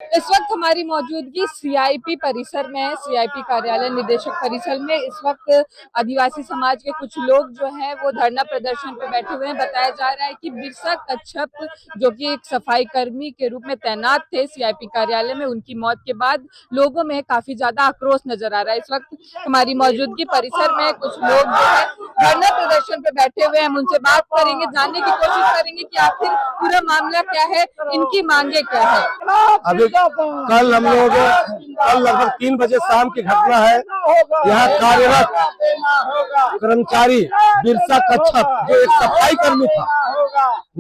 इस वक्त हमारी मौजूदगी सीआईपी परिसर में है। सीआईपी कार्यालय निदेशक परिसर में इस वक्त आदिवासी समाज के कुछ लोग जो हैं वो धरना प्रदर्शन पे बैठे हुए हैं। बताया जा रहा है कि बिरसा कच्छप जो कि एक सफाई कर्मी के रूप में तैनात थे सीआईपी कार्यालय में, उनकी मौत के बाद लोगों में काफी ज्यादा आक्रोश नजर आ रहा है। इस वक्त हमारी मौजूदगी परिसर में कुछ लोग जो है धरना प्रदर्शन पे बैठे हुए हैं। हम उनसे बात करेंगे, जानने की कोशिश करेंगे कि आखिर पूरा मामला क्या है, इनकी मांगे क्या है। अभी कल हम लोग कल लगभग 3 बजे शाम की घटना है। यहाँ कार्यरत कर्मचारी बिरसा कच्छप जो एक सफाई कर्मी था,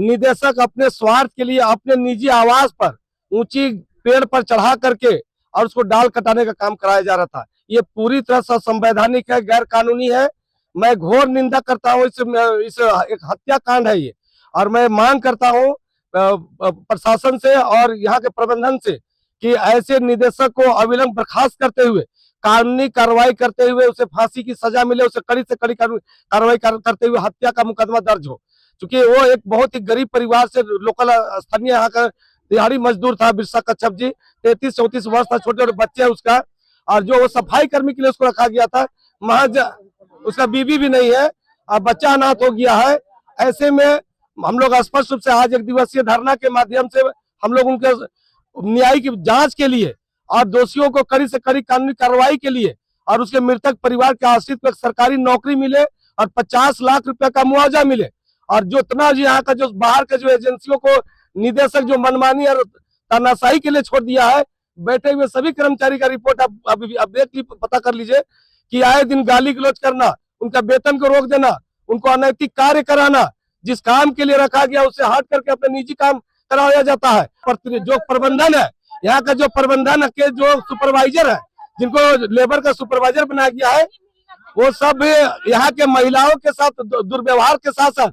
निदेशक अपने स्वार्थ के लिए अपने निजी आवास पर ऊंची पेड़ पर चढ़ा करके और उसको डाल कटाने का काम कराया जा रहा था। ये पूरी तरह से असंवैधानिक है, गैर कानूनी है। मैं घोर निंदा करता हूँ इस एक हत्याकांड है ये। और मैं मांग करता हूँ प्रशासन से और यहाँ के प्रबंधन से कि ऐसे निदेशक को अविलंब बर्खास्त करते हुए कानूनी कार्रवाई करते हुए उसे फांसी की सजा मिले, उसे कड़ी से कड़ी कार्रवाई करते हुए हत्या का मुकदमा दर्ज हो। चूंकि वो एक बहुत ही गरीब परिवार से लोकल स्थानीय यहाँ का दिहाड़ी मजदूर था बिरसा कच्छप जी। 33-34 वर्ष था, छोटे छोटे बच्चे है उसका। और जो वो सफाई कर्मी के लिए उसको रखा गया था, महज उसका बीवी भी नहीं है और बच्चा अनाथ हो गया है। ऐसे में हम लोग स्पष्ट रूप से आज एक दिवसीय धरना के माध्यम से हम लोग उनके न्याय की जांच के लिए और दोषियों को कड़ी से कड़ी कानूनी कार्रवाई के लिए और उसके मृतक परिवार के आश्रित को सरकारी नौकरी मिले और 50 लाख रुपए का मुआवजा मिले। और जो इतना यहाँ का जो बाहर के जो एजेंसियों को निदेशक जो मनमानी और तानाशाही के लिए छोड़ दिया है, बैठे हुए सभी कर्मचारी का रिपोर्ट आप देख ली, पता कर लीजिए कि आए दिन गाली गलौज करना, उनका वेतन को रोक देना, उनको अनैतिक कार्य कराना, जिस काम के लिए रखा गया उससे हट करके अपने निजी काम कराया जाता है। पर जो प्रबंधन है, यहाँ का जो प्रबंधन के जो सुपरवाइजर है, जिनको लेबर का सुपरवाइजर बनाया गया है, वो सब यहाँ के महिलाओं के साथ दुर्व्यवहार के साथ साथ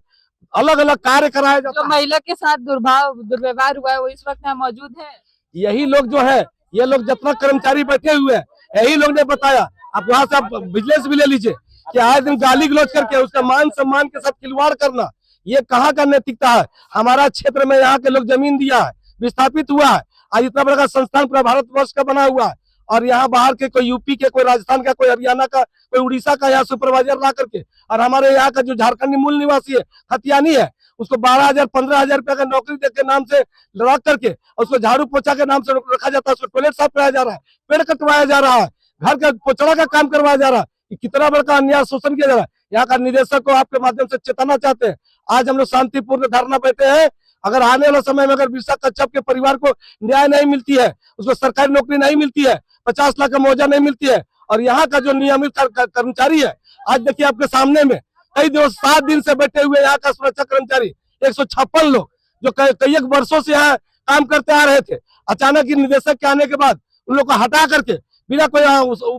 अलग अलग कार्य कराया जाता है। महिला के साथ दुर्व्यवहार हुआ है वो इस वक्त यहाँ मौजूद है। यही लोग जो है, ये लोग जितना कर्मचारी बैठे हुए हैं, यही लोग ने बताया। आप वहाँ से आप विजिलेंस भी ले लीजिए कि आए दिन गाली गलौज करके उसका मान सम्मान के साथ खिलवाड़ करना, ये कहाँ का नैतिकता है। हमारा क्षेत्र में यहाँ के लोग जमीन दिया है, विस्थापित हुआ है, आज इतना बड़ा संस्थान पूरा भारतवर्ष का बना हुआ है। और यहाँ बाहर के कोई यूपी के, कोई राजस्थान का, कोई हरियाणा का, कोई उड़ीसा का यहाँ सुपरवाइजर ला करके, और हमारे यहाँ का जो झारखंडी मूल निवासी है, खतियानी है, उसको 12,000 15,000 रुपए का नौकरी दे के नाम से लगा करके उसको झाड़ू पोछा के नाम से रखा जाता है, उसको टॉयलेट साफ कराया जा रहा है, पेड़ कटवाया जा रहा है, घर का पोछड़ा का काम करवाया जा रहा है। कितना बड़ा अन्याय शोषण किया जा रहा है। यहाँ का निदेशक को आपके माध्यम से चेताना चाहते हैं। आज हम लोग शांतिपूर्ण धरना बैठे हैं। अगर आने वाले समय में अगर बिरसा कच्छप के परिवार को न्याय नहीं मिलती है, उसको सरकारी नौकरी नहीं मिलती है, 50 लाख का मुआवजा नहीं मिलती है, और यहाँ का जो नियमित कर्मचारी है, आज देखिए आपके सामने में कई दिवस 7 दिन से बैठे हुए यहाँ का सुरक्षा कर्मचारी 156 लोग जो कई वर्षों से यहाँ काम करते आ रहे थे, अचानक ही निदेशक के आने के बाद उन लोग को हटा करके बिना कोई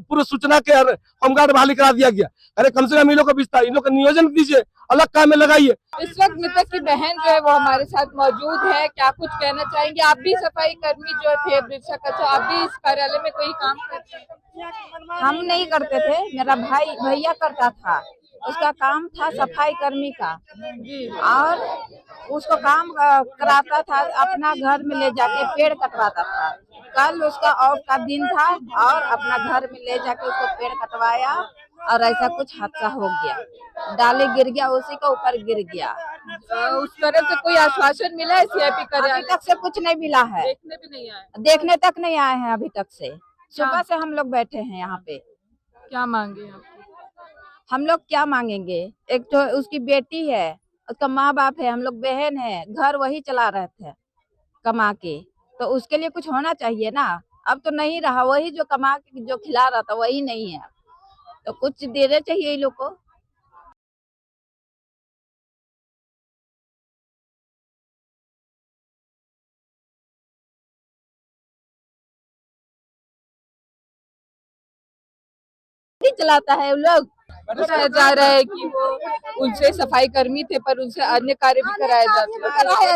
पूर्व सूचना के होमगार्ड बहाली करा दिया गया। अरे कम से कम इन लोग को इन लोग का नियोजन दीजिए, अलग काम में लगाइए। इस वक्त मृतक की बहन जो है वो हमारे साथ मौजूद है। क्या कुछ कहना चाहेंगे? आप भी सफाई कर्मी जो थे बिरसा कच्छप, आप भी इस कार्यालय में कोई काम करते हैं? हम नहीं करते थे, मेरा भाई भैया करता था। उसका काम था सफाई कर्मी का, और उसको काम कराता था, अपना घर में ले जाके पेड़ कटवाता था। कल उसका ऑफ का दिन था और अपना घर में ले जाके उसको पेड़ कटवाया और ऐसा कुछ हादसा हो गया, डाले गिर गया, उसी के ऊपर गिर गया। उस तरह से कोई आश्वासन मिला है सीआईपी कार्यालय? अभी तक से कुछ नहीं मिला है, देखने भी नहीं आए, देखने तक नहीं आए हैं अभी तक से। सुबह से हम लोग बैठे हैं यहाँ पे। क्या मांगे आप? हम लोग क्या मांगेंगे? एक तो उसकी बेटी है, उसका माँ बाप है, हम लोग बहन है, घर वही चला रहे थे कमा के, तो उसके लिए कुछ होना चाहिए ना। अब तो नहीं रहा, वही जो कमा के जो खिला रहा था वही नहीं है, तो कुछ देना चाहिए इन लोग को। चलाता है लोग। बताया जा रहा है कि वो उनसे सफाई कर्मी थे पर उनसे अन्य कार्य भी कराया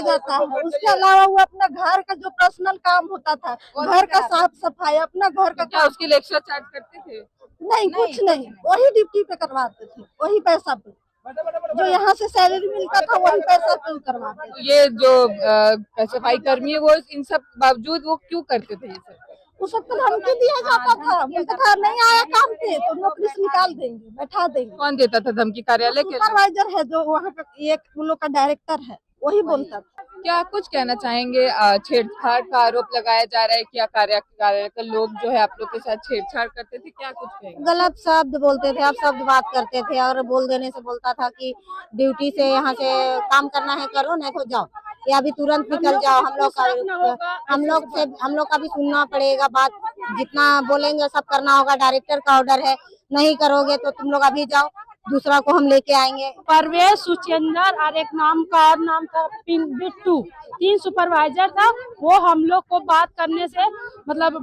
जाता है। उसके अलावा वो अपना घर का जो पर्सनल काम होता था, घर का साफ सफाई, अपना घर का क्या उसके लिए एक्स्ट्रा चार्ज करते थे? नहीं, कुछ नहीं, वही ड्यूटी पे करवाते थे, वही पैसा पे। जो यहाँ से सैलरी मिलता था वही पैसा से उतरवाते थे। ये जो सफाई कर्मी है वो इन सब बावजूद वो क्यों करते थे ये सब? वो सबको धमकी दिया जाता था, बोलता था नहीं आया काम पे तो नौकरी से निकाल देंगे, बैठा देंगे। कौन देता था धमकी? कार्यालय के लोग? सुपरवाइजर है जो वहाँ का, एक उन लोग का डायरेक्टर है, वही बोलता था। क्या कुछ कहना चाहेंगे? छेड़छाड़ का आरोप लगाया जा रहा है कि कार्यालय के लोग जो है आप लोग के साथ छेड़छाड़ करते थे, क्या कुछ कहेंगे? गलत शब्द बोलते थे, आप शब्द बात करते थे और बोल देने से बोलता था कि ड्यूटी से यहाँ से काम करना है करो, नहीं तो जाओ, या अभी तुरंत निकल जाओ। हम लोग का भी सुनना पड़ेगा बात, जितना बोलेंगे सब करना होगा। डायरेक्टर का ऑर्डर है, नहीं करोगे तो तुम लोग अभी जाओ, दूसरा को हम लेके आएंगे। परवेश, सुचेंदर और एक नाम का और नाम था बिट्टू, 3 सुपरवाइजर था। वो हम लोग को बात करने से मतलब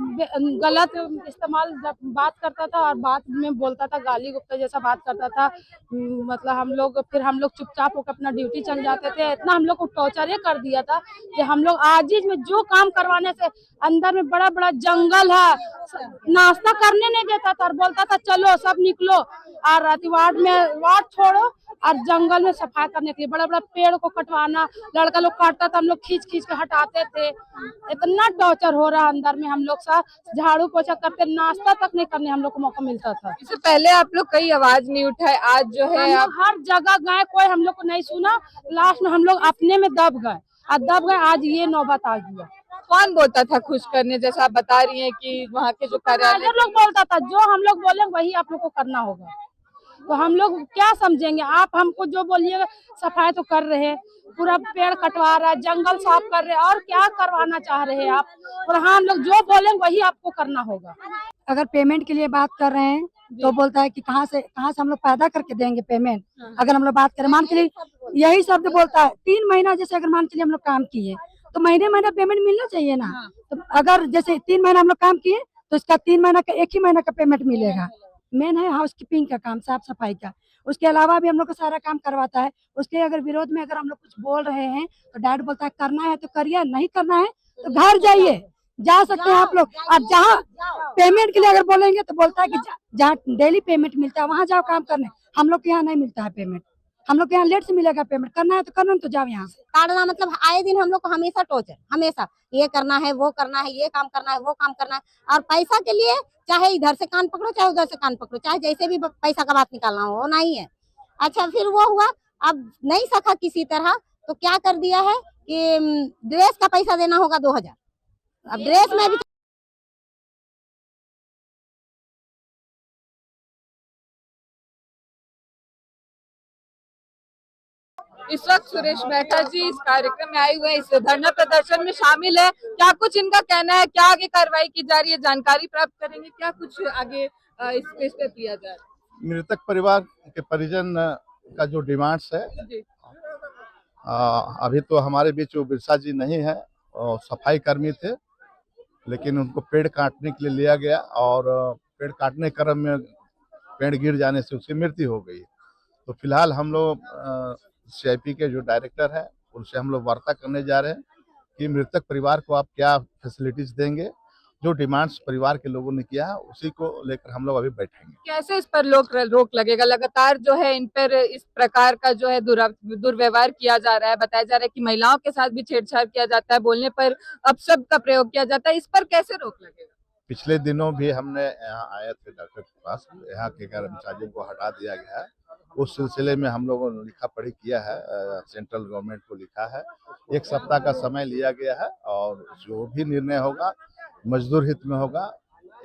गलत इस्तेमाल बात करता था और बात में बोलता था, गाली गुप्ता जैसा बात करता था। मतलब हम लोग चुपचाप होकर अपना ड्यूटी चल जाते थे। इतना हम लोग को टॉर्चर कर दिया था कि हम लोग आजीज में जो काम करवाने से, अंदर में बड़ा बड़ा जंगल है, नाश्ता करने नहीं देता था और बोलता था चलो सब निकलो, और वार्ड छोड़ो और जंगल में सफाई करने के लिए बड़ा बड़ा पेड़ को कटवाना, लड़का लोग काटता था, हम लोग खींच खींच के हटाते थे। इतना टॉर्चर हो रहा अंदर में, हम लोग साथ झाड़ू पोछा करते, नाश्ता तक नहीं करने हम लोग को मौका मिलता था। इससे पहले आप लोग कई आवाज नहीं उठाए, आज जो है हम हर जगह गए, कोई हम लोग को नहीं सुना। लास्ट में हम लोग अपने में दब गए, आज ये नौबत आ गया। कौन बोलता था खुश करने, जैसा आप बता रही हैं कि वहाँ के जो कार्यालय लोग बोलता था जो हम लोग बोले वही आप लोग को करना होगा, तो हम लोग क्या समझेंगे? आप हमको जो बोलिएगा, सफाई तो कर रहे हैं, पूरा पेड़ कटवा रहा है, जंगल साफ कर रहे हैं, और क्या करवाना चाह रहे हैं आप? और हाँ, हम लोग जो बोलेंगे वही आपको करना होगा। अगर पेमेंट के लिए बात कर रहे हैं तो बोलता है कि कहाँ से हम लोग पैदा करके देंगे पेमेंट। अगर हम लोग बात करें, मान के लिए यही शब्द बोलता है, 3 महीना जैसे अगर मान के लिए हम लोग काम किए तो महीने पेमेंट मिलना चाहिए ना। तो अगर जैसे 3 महीना हम लोग काम किए तो इसका 3 महीना का 1 ही महीना का पेमेंट मिलेगा। मेन है हाउसकीपिंग का काम, साफ सफाई का। उसके अलावा भी हम लोग को सारा काम करवाता है। उसके अगर विरोध में अगर हम लोग कुछ बोल रहे हैं तो डैड बोलता है करना है तो करिए, नहीं करना है तो घर जाइए, जा सकते हैं आप लोग। और जहाँ पेमेंट के लिए अगर बोलेंगे तो बोलता है कि जहाँ डेली पेमेंट मिलता है वहाँ जाओ काम करने। हम लोग के यहाँ नहीं मिलता है पेमेंट, हम लोग के यहाँ लेट से मिलेगा पेमेंट। करना है तो करना, तो जाओ यहाँ से। काटना मतलब आए दिन हम लोग को हमेशा टॉर्चर, हमेशा ये करना है, वो करना है, ये काम करना है, वो काम करना है। और पैसा के लिए चाहे इधर से कान पकड़ो, चाहे उधर से कान पकड़ो, चाहे जैसे भी पैसा का बात निकालना हो, नहीं है। अच्छा, फिर वो हुआ, अब नहीं सका किसी तरह तो क्या कर दिया है कि ड्रेस का पैसा देना होगा 2000। अब ड्रेस में भी इस वक्त सुरेश मेहता जी इस कार्यक्रम में आए हुए हैं, इस धरना प्रदर्शन में शामिल है। क्या कुछ इनका कहना है, क्या आगे कार्रवाई की जा रही है, जानकारी प्राप्त करेंगे, क्या कुछ आगे इस पे किया जा रहा है? मृतक परिवार के परिजन का जो डिमांड्स है, अभी तो हमारे बीच वो बिरसा जी नहीं है, सफाई कर्मी थे, लेकिन उनको पेड़ काटने के लिए लिया गया और पेड़ काटने क्रम में पेड़ गिर जाने से उसकी मृत्यु हो गई। तो फिलहाल हम लोग CIP के जो डायरेक्टर है उनसे हम लोग वार्ता करने जा रहे हैं कि मृतक परिवार को आप क्या फैसिलिटीज देंगे। जो डिमांड्स परिवार के लोगों ने किया है उसी को लेकर हम लोग अभी बैठेंगे। कैसे इस पर रोक लगेगा? लगातार जो है इन पर इस प्रकार का जो है दुर्व्यवहार किया जा रहा है, बताया जा रहा है कि महिलाओं के साथ भी छेड़छाड़ किया जाता है, बोलने पर अपशब्द का प्रयोग किया जाता है, इस पर कैसे रोक लगेगा? पिछले दिनों भी हमने यहाँ आए थे डॉक्टर के पास, यहाँ के कर्मचारियों को हटा दिया गया है। उस सिलसिले में हम लोगों ने लिखा पढ़ी किया है, सेंट्रल गवर्नमेंट को लिखा है। 1 सप्ताह का समय लिया गया है और जो भी निर्णय होगा मजदूर हित में होगा,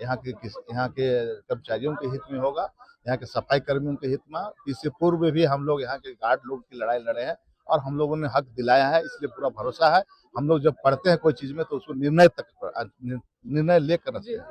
यहाँ के कर्मचारियों के हित में होगा, यहाँ के सफाई कर्मियों के हित में। इससे पूर्व भी हम लोग यहाँ के गार्ड लोग की लड़ाई लड़े हैं और हम लोगों ने हक दिलाया है, इसलिए पूरा भरोसा है। हम लोग जब पढ़ते हैं कोई चीज में तो उसको निर्णय लेकर रखते हैं।